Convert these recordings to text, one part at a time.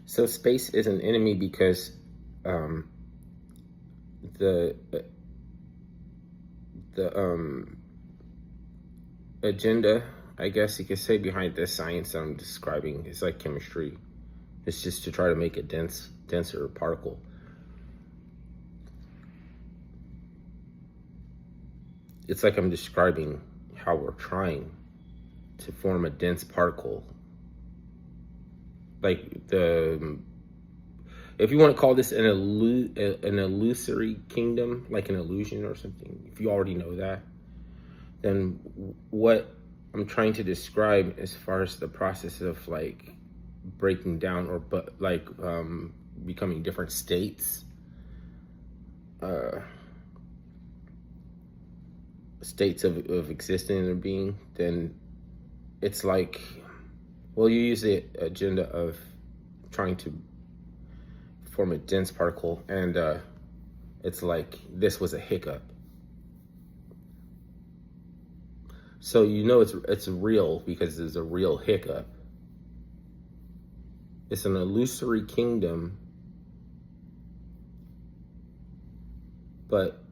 So space is an enemy because um, the the agenda, I guess you could say, behind this science I'm describing is like chemistry. It's just to try to make a denser particle. It's like I'm describing how we're trying to form a dense particle. Like if you want to call this an illusory kingdom, like an illusion or something, if you already know that, then what I'm trying to describe as far as the process of like breaking down or becoming different states, uh, states of existing and being, then it's like, well, you use the agenda of trying to form a dense particle, and it's like this was a hiccup. So you know it's real because there's a real hiccup. It's an illusory kingdom, but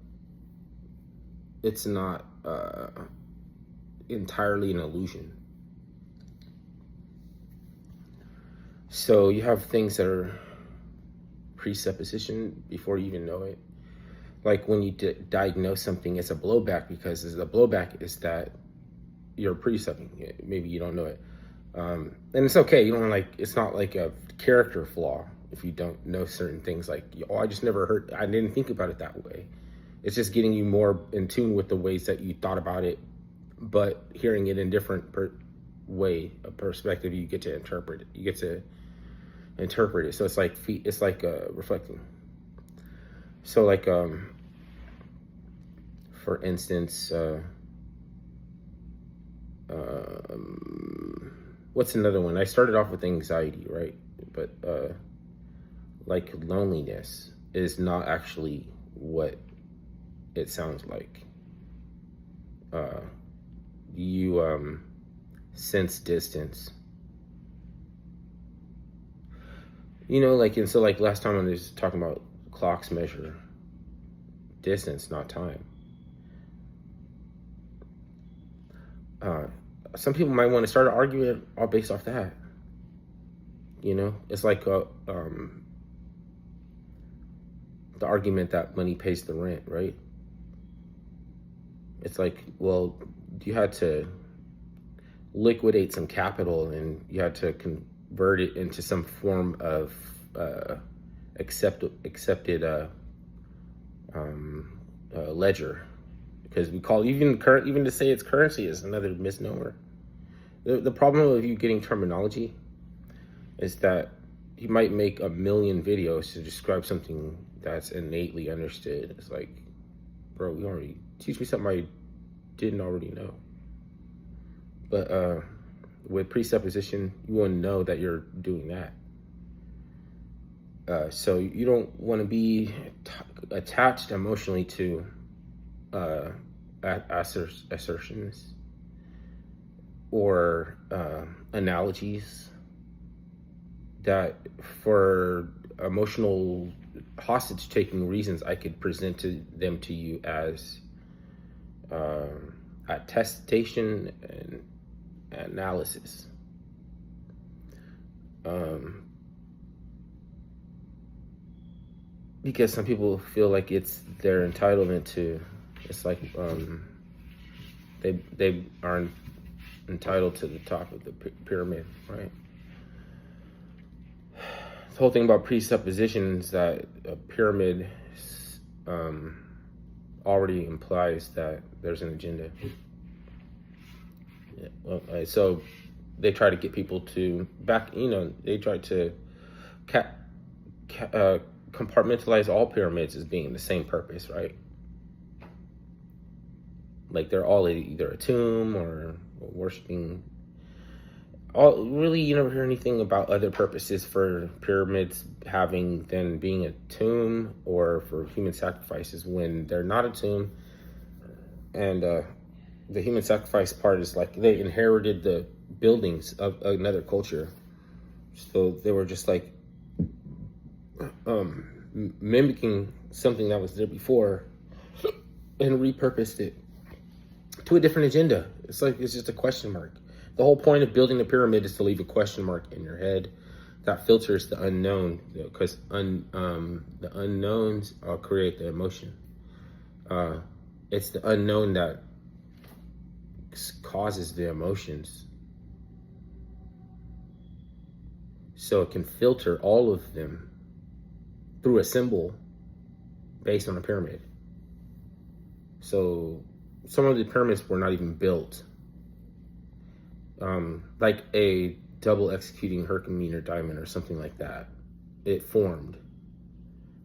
it's not entirely an illusion. So you have things that are presupposition before you even know it. Like when you diagnose something, it's a blowback because the blowback is that you're presupposing. Maybe you don't know it, and it's okay. You don't it's not like a character flaw if you don't know certain things. Like, oh, I just never heard. I didn't think about it that way. It's just getting you more in tune with the ways that you thought about it, but hearing it in different way, a perspective. You get to interpret it. You get to interpret it. So it's like reflecting. So like for instance, what's another one? I started off with anxiety, right? But like loneliness is not actually what it sounds like. You sense distance. And so like last time I was talking about clocks measure distance, not time. Some people might want to start an argument all based off that. It's like the argument that money pays the rent, right? It's like, well, you had to liquidate some capital and you had to convert it into some form of accepted ledger, because we call even to say it's currency is another misnomer. The problem with you getting terminology is that you might make a million videos to describe something that's innately understood. It's like, bro, you already teach me something I didn't already know. But with presupposition, you want to know that you're doing that. So you don't want to be attached emotionally to assertions or analogies that, for emotional hostage-taking reasons, I could present them to you as attestation and analysis. Because some people feel like it's their entitlement to, it's like they are entitled to the top of the pyramid, right? The whole thing about presuppositions is that a pyramid already implies that there's an agenda. Yeah. Well, so they try to get people to they try to compartmentalize all pyramids as being the same purpose, right? Like they're all either a tomb or worshiping. Really, you never hear anything about other purposes for pyramids having than being a tomb or for human sacrifices when they're not a tomb. And the human sacrifice part is like they inherited the buildings of another culture. So they were just like mimicking something that was there before and repurposed it to a different agenda. It's just a question mark. The whole point of building a pyramid is to leave a question mark in your head that filters the unknown, because the unknowns create the emotion. It's the unknown that causes the emotions. So it can filter all of them through a symbol based on a pyramid. So some of the pyramids were not even built. Like a double executing Herkimer diamond or something like that. It formed.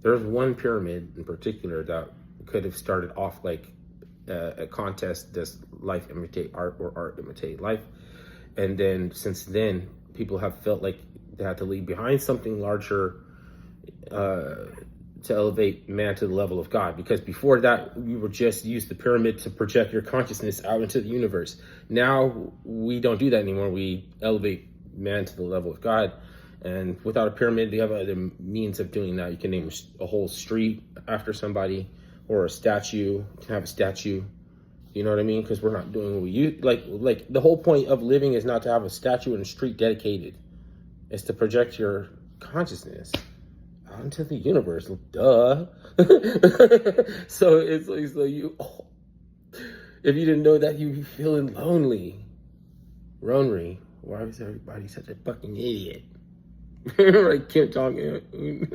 There's one pyramid in particular that could have started off like a contest, does life imitate art or art imitate life? And then since then, people have felt like they had to leave behind something larger to elevate man to the level of God. Because before that, we were just use the pyramid to project your consciousness out into the universe. Now we don't do that anymore. We elevate man to the level of God. And without a pyramid, you have other means of doing that. You can name a whole street after somebody, or a statue. You can have a statue. You know what I mean? Because we're not doing what we use. Like the whole point of living is not to have a statue and a street dedicated. It's to project your consciousness out into the universe. Duh. So it's like you. Oh, if you didn't know that, you'd be feeling lonely. Lonely. Why is everybody such a fucking idiot? Right, Kim Jong-un.